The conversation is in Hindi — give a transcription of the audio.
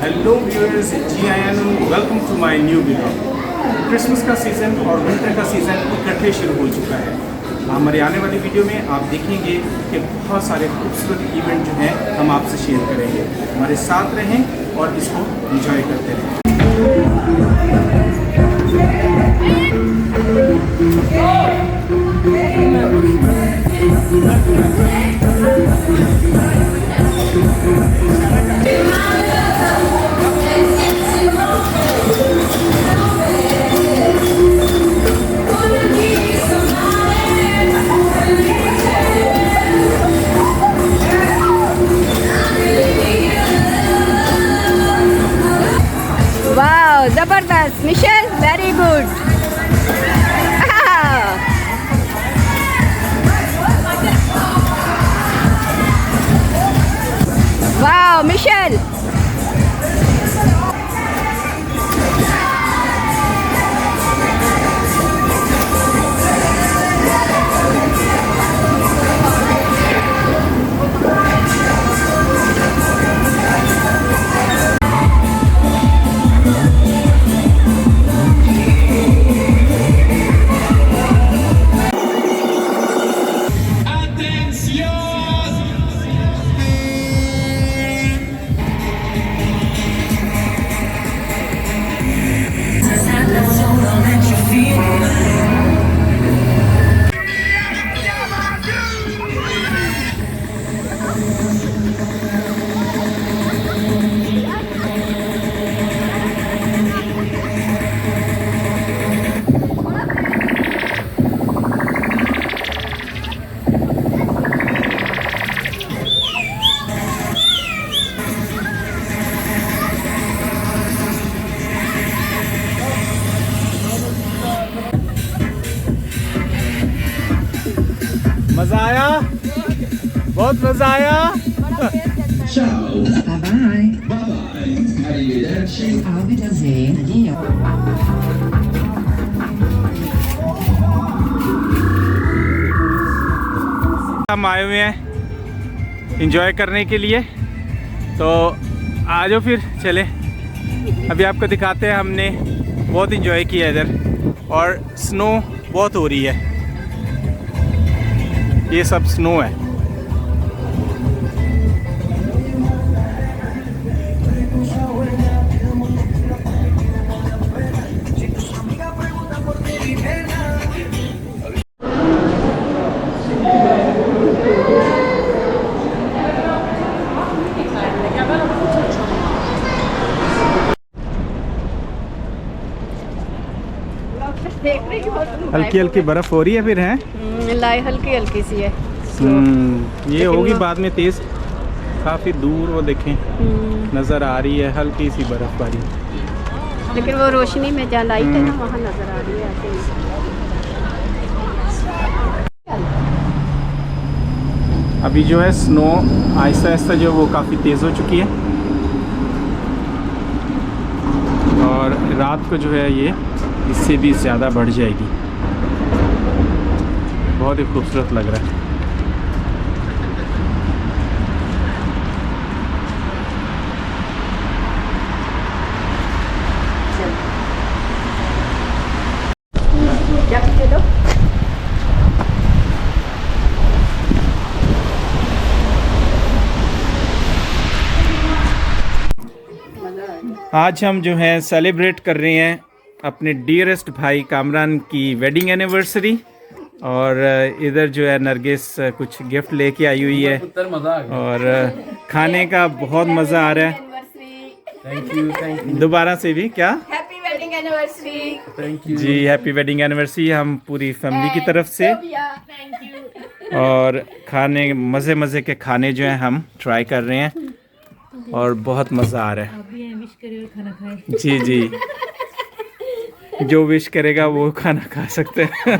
हेलो व्यूअर्स, जी Ayaan, welcome to my new video. Christmas का सीज़न और विंटर का सीज़न इकट्ठे शुरू हो चुका है। हमारे आने वाली वीडियो में आप देखेंगे कि बहुत सारे खूबसूरत इवेंट जो हैं हम आपसे शेयर करेंगे। हमारे साथ रहें और इसको एंजॉय करते रहें। Wow, Zabardast. Michelle, very good. Wow, Michelle. मज़ा आया, बहुत मज़ा आया। Ciao. Bye bye. Bye bye. Arrivederci. Auf Wiedersehen. Addio. हम आए हुए हैं एंजॉय करने के लिए, तो आ जाओ फिर चले। अभी आपको दिखाते हैं, हमने बहुत एंजॉय किया इधर और स्नो बहुत हो रही है। ये सब स्नो है। हल्की हल्की बर्फ हो रही है फिर है, लाई हल्की हल्की सी है। ये होगी बाद में तेज। काफ़ी दूर वो देखें नज़र आ रही है हल्की सी बर्फबारी, लेकिन वो रोशनी में जहाँ लाइट है ना वहाँ नजर आ रही है ऐसे ही। अभी जो है स्नो आहिस्ता आहिस्ता जो वो काफ़ी तेज़ हो चुकी है और रात को जो है ये इससे भी ज़्यादा बढ़ जाएगी। बहुत ही खूबसूरत लग रहा है। आज हम जो है सेलिब्रेट कर रहे हैं अपने डियरेस्ट भाई कामरान की वेडिंग एनिवर्सरी, और इधर जो है नरगिस कुछ गिफ्ट लेके आई हुई है और खाने का बहुत मज़ा आ रहा है। थैंक यू दोबारा से भी क्या happy wedding anniversary. Thank you जी, हैप्पी वेडिंग एनिवर्सरी हम पूरी फैमिली की तरफ से। और खाने मज़े मज़े के खाने जो हैं हम ट्राई कर रहे हैं और बहुत मज़ा आ रहा है। जी जी, जो विश करेगा वो खाना खा सकते हैं।